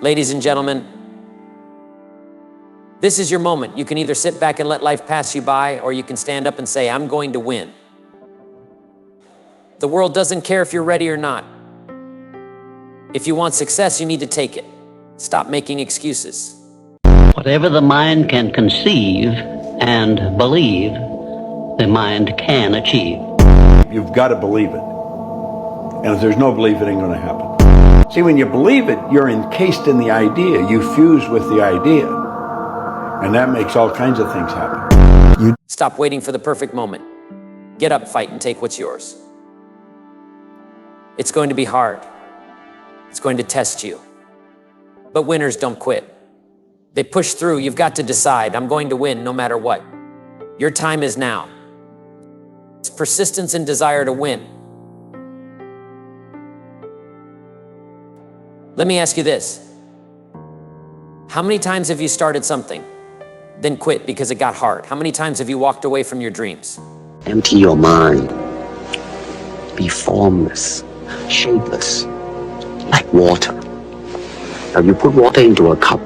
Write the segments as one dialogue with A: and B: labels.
A: Ladies and gentlemen, this is your moment. You can either sit back and let life pass you by, or you can stand up and say, I'm going to win. The world doesn't care if you're ready or not. If you want success, you need to take it. Stop making excuses.
B: Whatever the mind can conceive and believe, the mind can achieve.
C: You've got to believe it. And if there's no belief, it ain't going to happen. See, when you believe it, you're encased in the idea. You fuse with the idea. And that makes all kinds of things happen.
A: Stop waiting for the perfect moment. Get up, fight, and take what's yours. It's going to be hard. It's going to test you. But winners don't quit. They push through. You've got to decide, I'm going to win no matter what. Your time is now. It's persistence and desire to win. Let me ask you this. How many times have you started something, then quit because it got hard? How many times have you walked away from your dreams?
D: Empty your mind. Be formless, shapeless, like water. Now you put water into a cup,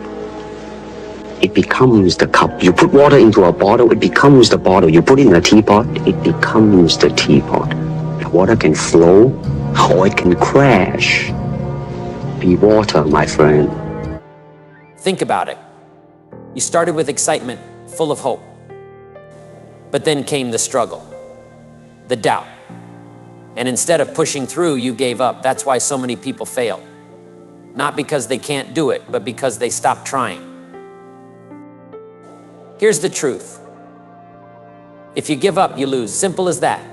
D: it becomes the cup. You put water into a bottle, it becomes the bottle. You put it in a teapot, it becomes the teapot. The water can flow or it can crash. Be water, my friend.
A: Think about it. You started with excitement, full of hope. But then came the struggle, the doubt. And instead of pushing through, you gave up. That's why so many people fail. Not because they can't do it, but because they stopped trying. Here's the truth. If you give up, you lose. Simple as that.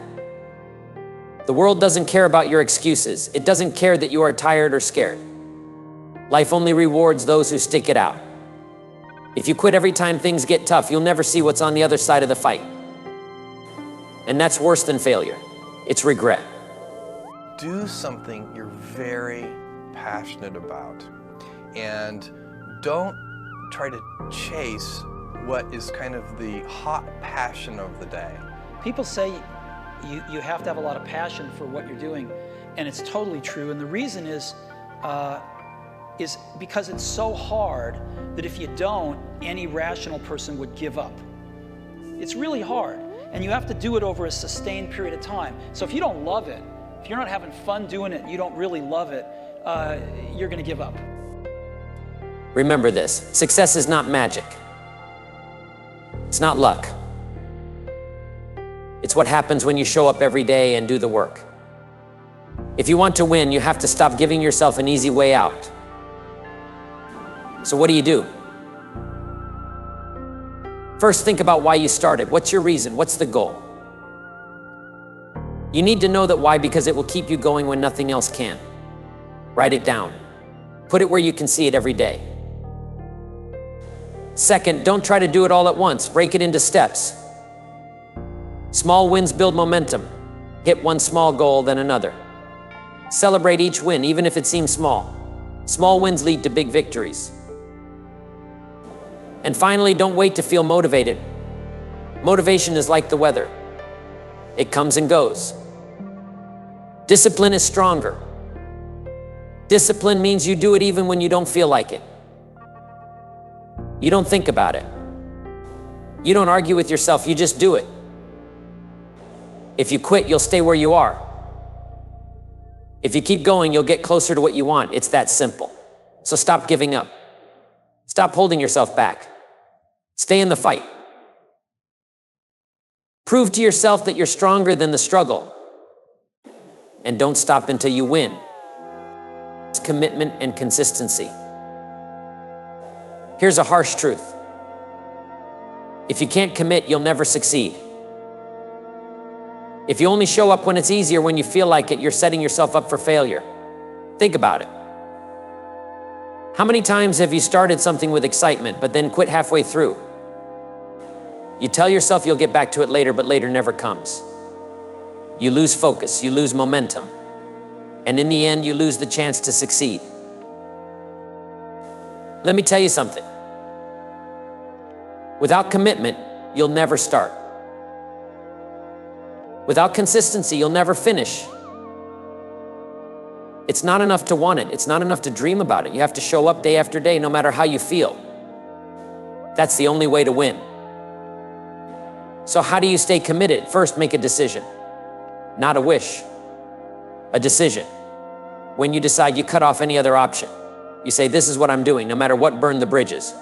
A: The world doesn't care about your excuses. It doesn't care that you are tired or scared. Life only rewards those who stick it out. If you quit every time things get tough, you'll never see what's on the other side of the fight. And that's worse than failure. It's regret.
E: Do something you're very passionate about, and don't try to chase what is kind of the hot passion of the day.
F: People say you have to have a lot of passion for what you're doing, and it's totally true. And the reason is because it's so hard that if you don't, any rational person would give up. It's really hard, and you have to do it over a sustained period of time. So if you don't love it, if you're not having fun doing it, you don't really love it, you're going to give up.
A: Remember this, success is not magic. It's not luck. It's what happens when you show up every day and do the work. If you want to win, you have to stop giving yourself an easy way out. So what do? First, think about why you started. What's your reason? What's the goal? You need to know that why, because it will keep you going when nothing else can. Write it down. Put it where you can see it every day. Second, don't try to do it all at once. Break it into steps. Small wins build momentum. Hit one small goal, then another. Celebrate each win, even if it seems small. Small wins lead to big victories. And finally, don't wait to feel motivated. Motivation is like the weather. It comes and goes. Discipline is stronger. Discipline means you do it even when you don't feel like it. You don't think about it. You don't argue with yourself, you just do it. If you quit, you'll stay where you are. If you keep going, you'll get closer to what you want. It's that simple. So stop giving up. Stop holding yourself back. Stay in the fight. Prove to yourself that you're stronger than the struggle. And don't stop until you win. It's commitment and consistency. Here's a harsh truth. If you can't commit, you'll never succeed. If you only show up when it's easier, when you feel like it, you're setting yourself up for failure. Think about it. How many times have you started something with excitement, but then quit halfway through? You tell yourself you'll get back to it later, but later never comes. You lose focus, you lose momentum, and in the end, you lose the chance to succeed. Let me tell you something. Without commitment, you'll never start. Without consistency, you'll never finish. It's not enough to want it. It's not enough to dream about it. You have to show up day after day, no matter how you feel. That's the only way to win. So how do you stay committed? First, make a decision. Not a wish, a decision. When you decide, you cut off any other option. You say, this is what I'm doing, no matter what, burn the bridges.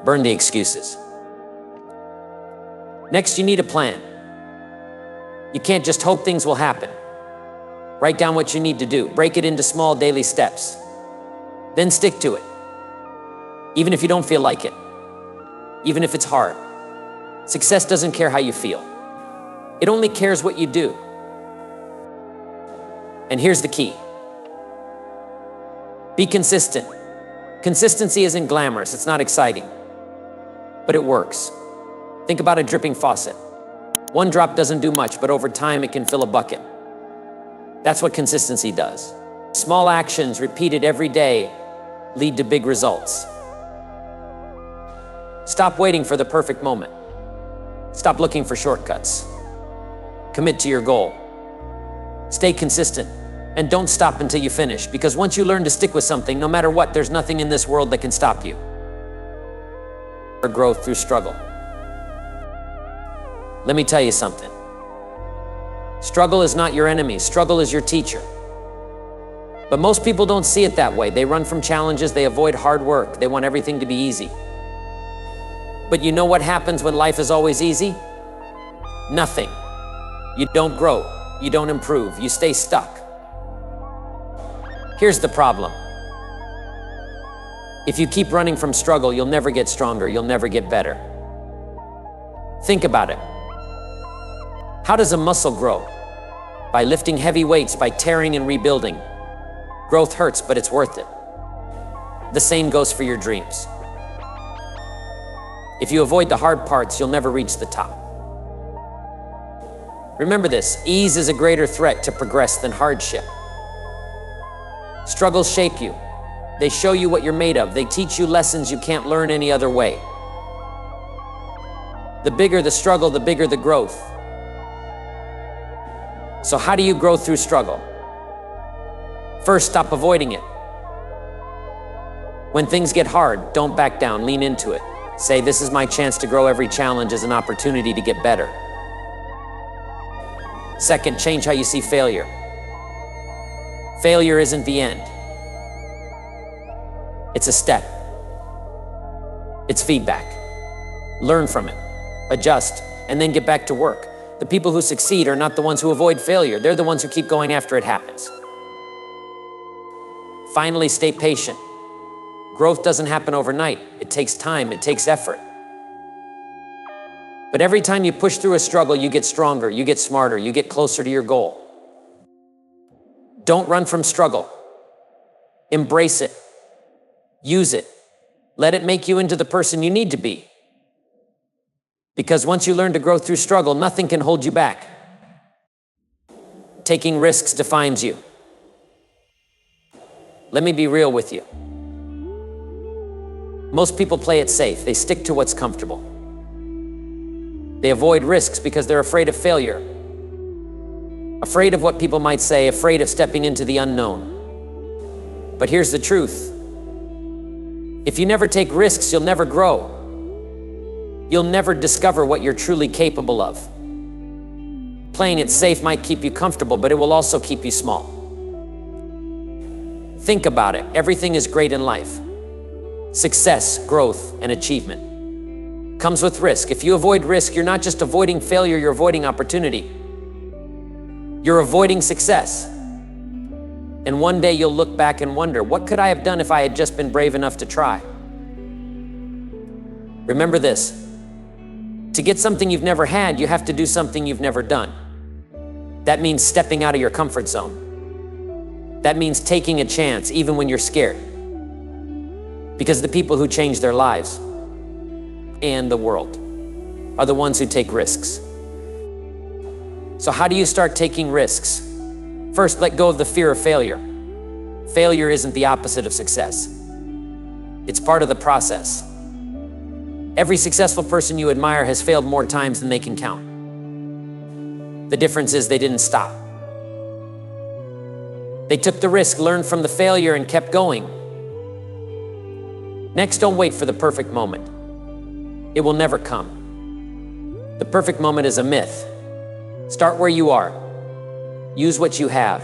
A: Burn the excuses. Next, you need a plan. You can't just hope things will happen. Write down what you need to do. Break it into small daily steps. Then stick to it. Even if you don't feel like it. Even if it's hard. Success doesn't care how you feel. It only cares what you do. And here's the key. Be consistent. Consistency isn't glamorous. It's not exciting. But it works. Think about a dripping faucet. One drop doesn't do much, but over time it can fill a bucket. That's what consistency does. Small actions repeated every day lead to big results. Stop waiting for the perfect moment. Stop looking for shortcuts. Commit to your goal. Stay consistent and don't stop until you finish, because once you learn to stick with something, no matter what, there's nothing in this world that can stop you. Or growth through struggle. Let me tell you something. Struggle is not your enemy. Struggle is your teacher. But most people don't see it that way. They run from challenges. They avoid hard work. They want everything to be easy. But you know what happens when life is always easy? Nothing. You don't grow. You don't improve. You stay stuck. Here's the problem. If you keep running from struggle, you'll never get stronger. You'll never get better. Think about it. How does a muscle grow? By lifting heavy weights, by tearing and rebuilding. Growth hurts, but it's worth it. The same goes for your dreams. If you avoid the hard parts, you'll never reach the top. Remember this, ease is a greater threat to progress than hardship. Struggles shape you. They show you what you're made of. They teach you lessons you can't learn any other way. The bigger the struggle, the bigger the growth. So how do you grow through struggle? First, stop avoiding it. When things get hard, don't back down, lean into it. Say, this is my chance to grow. Every challenge is an opportunity to get better. Second, change how you see failure. Failure isn't the end. It's a step. It's feedback. Learn from it, adjust, and then get back to work. The people who succeed are not the ones who avoid failure. They're the ones who keep going after it happens. Finally, stay patient. Growth doesn't happen overnight. It takes time, it takes effort. But every time you push through a struggle, you get stronger, you get smarter, you get closer to your goal. Don't run from struggle. Embrace it. Use it. Let it make you into the person you need to be. Because once you learn to grow through struggle, nothing can hold you back. Taking risks defines you. Let me be real with you. Most people play it safe. They stick to what's comfortable. They avoid risks because they're afraid of failure. Afraid of what people might say, afraid of stepping into the unknown. But here's the truth. If you never take risks, you'll never grow. You'll never discover what you're truly capable of. Playing it safe might keep you comfortable, but it will also keep you small. Think about it. Everything is great in life. Success, growth, and achievement comes with risk. If you avoid risk, you're not just avoiding failure, you're avoiding opportunity. You're avoiding success. And one day you'll look back and wonder, what could I have done if I had just been brave enough to try? Remember this. To get something you've never had, you have to do something you've never done. That means stepping out of your comfort zone. That means taking a chance even when you're scared. Because the people who change their lives and the world are the ones who take risks. So how do you start taking risks? First, let go of the fear of failure. Failure isn't the opposite of success. It's part of the process. Every successful person you admire has failed more times than they can count. The difference is they didn't stop. They took the risk, learned from the failure, and kept going. Next, don't wait for the perfect moment. It will never come. The perfect moment is a myth. Start where you are. Use what you have.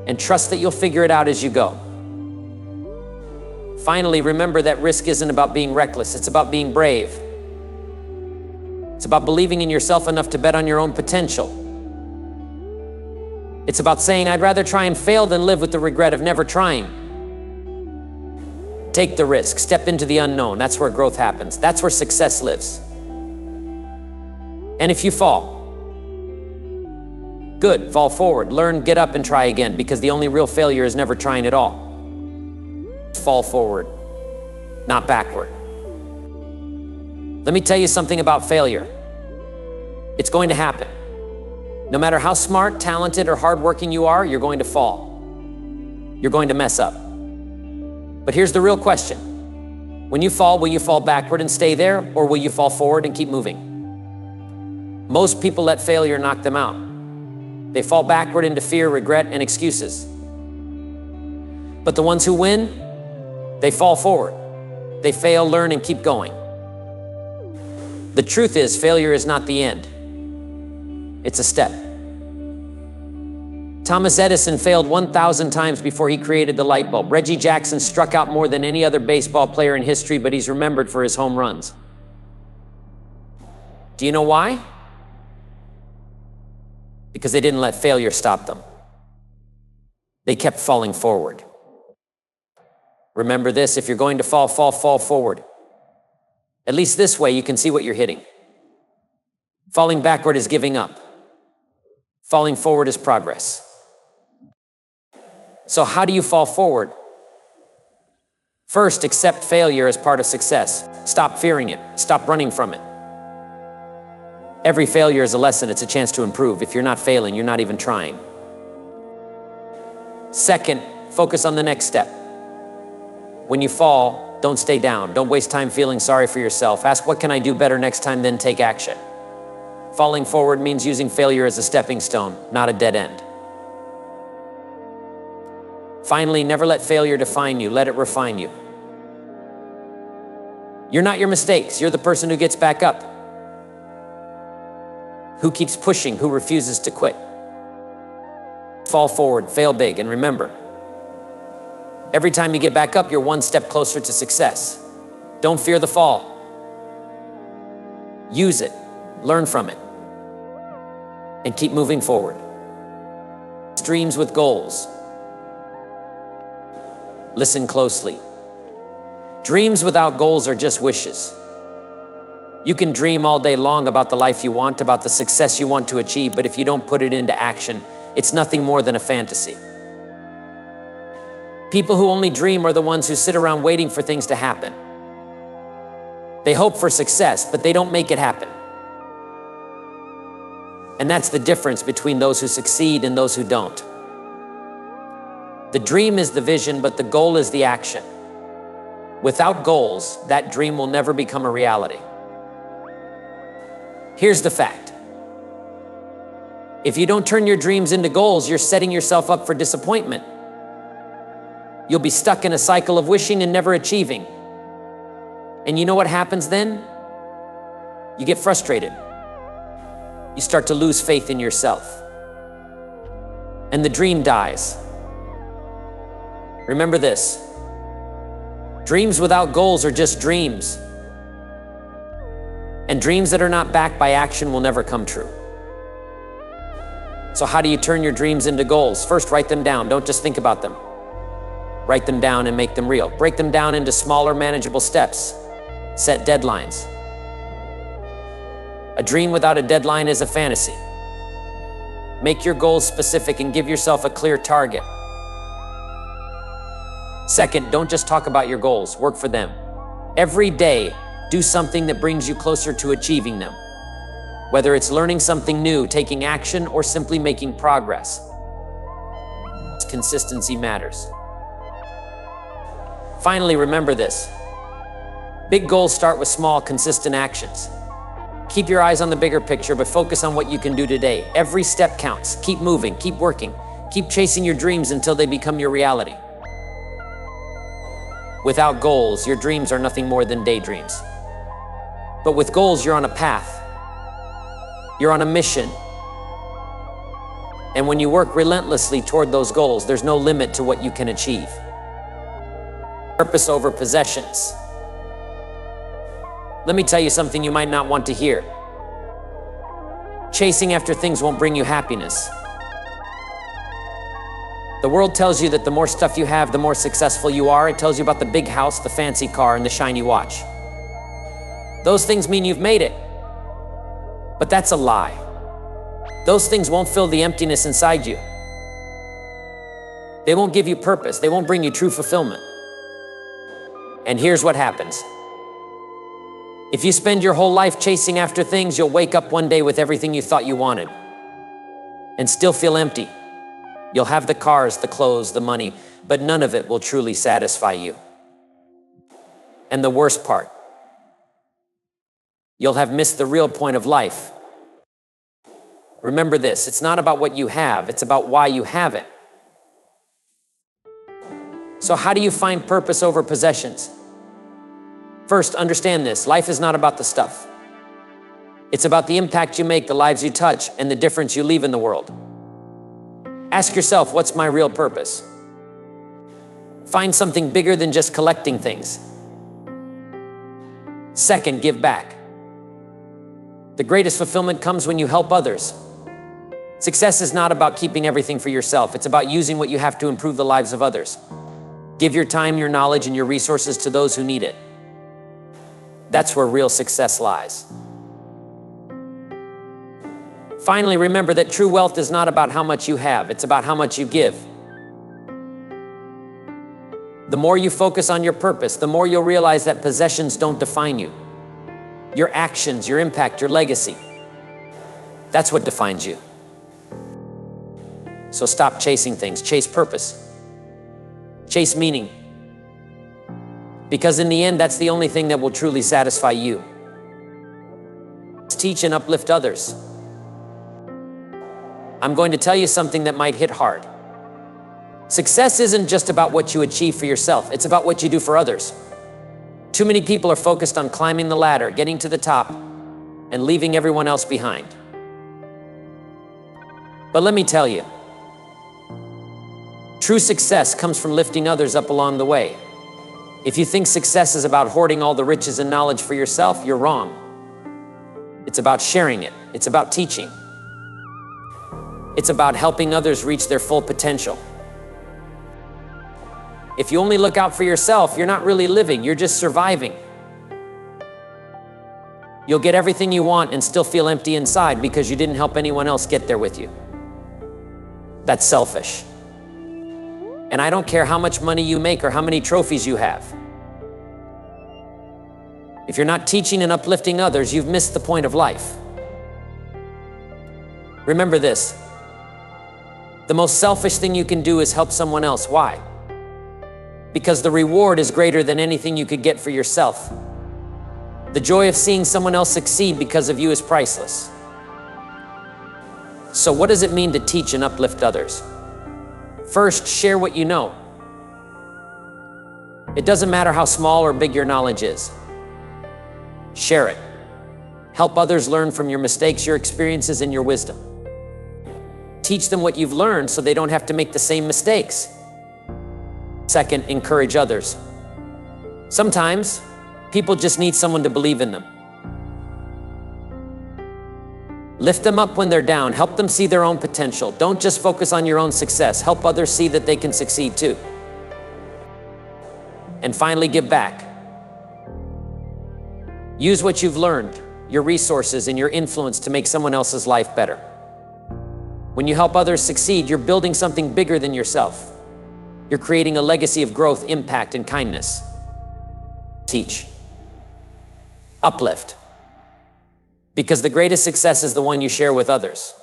A: And trust that you'll figure it out as you go. Finally, remember that risk isn't about being reckless. It's about being brave. It's about believing in yourself enough to bet on your own potential. It's about saying, I'd rather try and fail than live with the regret of never trying. Take the risk, step into the unknown. That's where growth happens. That's where success lives. And if you fall, good, fall forward, learn, get up and try again, because the only real failure is never trying at all. Fall forward, not backward. Let me tell you something about failure. It's going to happen. No matter how smart, talented, or hardworking you are, you're going to fall. You're going to mess up. But here's the real question. When you fall, will you fall backward and stay there, or will you fall forward and keep moving? Most people let failure knock them out. They fall backward into fear, regret, and excuses. But the ones who win, they fall forward. They fail, learn, and keep going. The truth is, failure is not the end. It's a step. Thomas Edison failed 1,000 times before he created the light bulb. Reggie Jackson struck out more than any other baseball player in history, but he's remembered for his home runs. Do you know why? Because they didn't let failure stop them. They kept falling forward. Remember this, if you're going to fall forward. At least this way you can see what you're hitting. Falling backward is giving up. Falling forward is progress. So how do you fall forward? First, accept failure as part of success. Stop fearing it. Stop running from it. Every failure is a lesson. It's a chance to improve. If you're not failing, you're not even trying. Second, focus on the next step. When you fall, don't stay down. Don't waste time feeling sorry for yourself. Ask, what can I do better next time? Then take action. Falling forward means using failure as a stepping stone, not a dead end. Finally, never let failure define you. Let it refine you. You're not your mistakes. You're the person who gets back up, who keeps pushing, who refuses to quit. Fall forward, fail big, and remember, every time you get back up, you're one step closer to success. Don't fear the fall. Use it, learn from it, and keep moving forward. Dreams with goals. Listen closely. Dreams without goals are just wishes. You can dream all day long about the life you want, about the success you want to achieve, but if you don't put it into action, it's nothing more than a fantasy. People who only dream are the ones who sit around waiting for things to happen. They hope for success, but they don't make it happen. And that's the difference between those who succeed and those who don't. The dream is the vision, but the goal is the action. Without goals, that dream will never become a reality. Here's the fact. If you don't turn your dreams into goals, you're setting yourself up for disappointment. You'll be stuck in a cycle of wishing and never achieving. And you know what happens then? You get frustrated. You start to lose faith in yourself. And the dream dies. Remember this. Dreams without goals are just dreams. And dreams that are not backed by action will never come true. So how do you turn your dreams into goals? First, write them down. Don't just think about them. Write them down and make them real. Break them down into smaller, manageable steps. Set deadlines. A dream without a deadline is a fantasy. Make your goals specific and give yourself a clear target. Second, don't just talk about your goals, work for them. Every day, do something that brings you closer to achieving them. Whether it's learning something new, taking action, or simply making progress. Consistency matters. Finally, remember this. Big goals start with small, consistent actions. Keep your eyes on the bigger picture, but focus on what you can do today. Every step counts. Keep moving, keep working, Keep chasing your dreams until they become your reality. Without goals, your dreams are nothing more than daydreams. But with goals, you're on a path. You're on a mission. And when you work relentlessly toward those goals, there's no limit to what you can achieve. Purpose over possessions. Let me tell you something you might not want to hear. Chasing after things won't bring you happiness. The world tells you that the more stuff you have, the more successful you are. It tells you about the big house, the fancy car, and the shiny watch. Those things mean you've made it. But that's a lie. Those things won't fill the emptiness inside you. They won't give you purpose. They won't bring you true fulfillment. And here's what happens. If you spend your whole life chasing after things, you'll wake up one day with everything you thought you wanted and still feel empty. You'll have the cars, the clothes, the money, but none of it will truly satisfy you. And the worst part, you'll have missed the real point of life. Remember this, it's not about what you have, it's about why you have it. So how do you find purpose over possessions? First, understand this, life is not about the stuff. It's about the impact you make, the lives you touch, and the difference you leave in the world. Ask yourself, what's my real purpose? Find something bigger than just collecting things. Second, give back. The greatest fulfillment comes when you help others. Success is not about keeping everything for yourself. It's about using what you have to improve the lives of others. Give your time, your knowledge, and your resources to those who need it. That's where real success lies. Finally, remember that true wealth is not about how much you have, it's about how much you give. The more you focus on your purpose, the more you'll realize that possessions don't define you. Your actions, your impact, your legacy, that's what defines you. So stop chasing things, chase purpose, chase meaning. Because in the end, that's the only thing that will truly satisfy you. Teach and uplift others. I'm going to tell you something that might hit hard. Success isn't just about what you achieve for yourself, it's about what you do for others. Too many people are focused on climbing the ladder, getting to the top, and leaving everyone else behind. But let me tell you, true success comes from lifting others up along the way. If you think success is about hoarding all the riches and knowledge for yourself, you're wrong. It's about sharing it. It's about teaching. It's about helping others reach their full potential. If you only look out for yourself, you're not really living, you're just surviving. You'll get everything you want and still feel empty inside because you didn't help anyone else get there with you. That's selfish. And I don't care how much money you make or how many trophies you have. If you're not teaching and uplifting others, you've missed the point of life. Remember this. The most selfish thing you can do is help someone else. Why? Because the reward is greater than anything you could get for yourself. The joy of seeing someone else succeed because of you is priceless. So what does it mean to teach and uplift others? First, share what you know. It doesn't matter how small or big your knowledge is. Share it. Help others learn from your mistakes, your experiences, and your wisdom. Teach them what you've learned so they don't have to make the same mistakes. Second, encourage others. Sometimes, people just need someone to believe in them. Lift them up when they're down. Help them see their own potential. Don't just focus on your own success. Help others see that they can succeed too. And finally, give back. Use what you've learned, your resources, and your influence to make someone else's life better. When you help others succeed, you're building something bigger than yourself. You're creating a legacy of growth, impact, and kindness. Teach. Uplift. Because the greatest success is the one you share with others.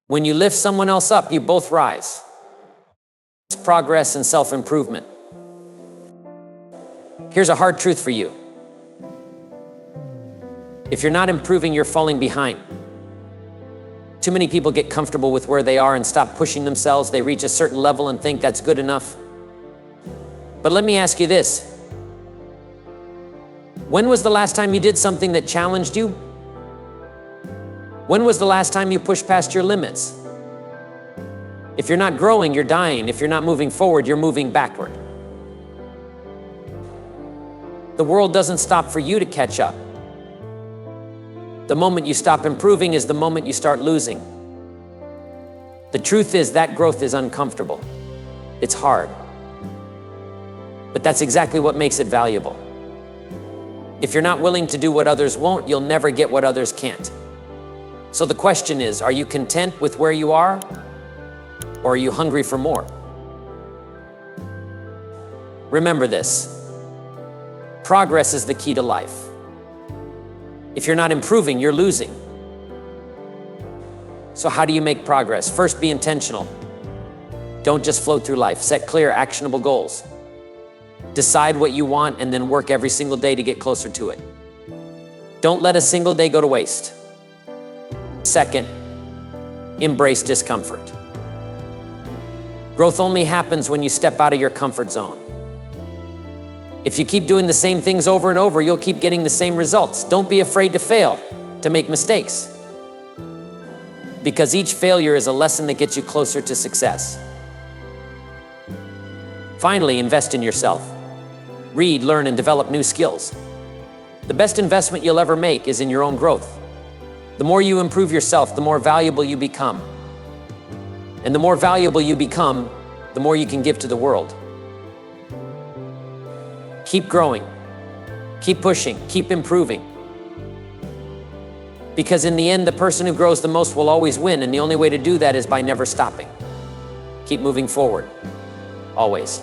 A: When you lift someone else up, you both rise. It's progress and self-improvement. Here's a hard truth for you. If you're not improving, you're falling behind. Too many people get comfortable with where they are and stop pushing themselves. They reach a certain level and think that's good enough. But let me ask you this. When was the last time you did something that challenged you? When was the last time you pushed past your limits? If you're not growing, you're dying. If you're not moving forward, you're moving backward. The world doesn't stop for you to catch up. The moment you stop improving is the moment you start losing. The truth is that growth is uncomfortable. It's hard. But that's exactly what makes it valuable. If you're not willing to do what others won't, you'll never get what others can't. So the question is, are you content with where you are? Or are you hungry for more? Remember this. Progress is the key to life. If you're not improving, you're losing. So how do you make progress? First, be intentional. Don't just float through life. Set clear, actionable goals. Decide what you want and then work every single day to get closer to it. Don't let a single day go to waste. Second, embrace discomfort. Growth only happens when you step out of your comfort zone. If you keep doing the same things over and over, you'll keep getting the same results. Don't be afraid to fail, to make mistakes. Because each failure is a lesson that gets you closer to success. Finally, invest in yourself. Read, learn, and develop new skills. The best investment you'll ever make is in your own growth. The more you improve yourself, the more valuable you become. And the more valuable you become, the more you can give to the world. Keep growing, keep pushing, keep improving. Because in the end, the person who grows the most will always win, and the only way to do that is by never stopping. Keep moving forward, always.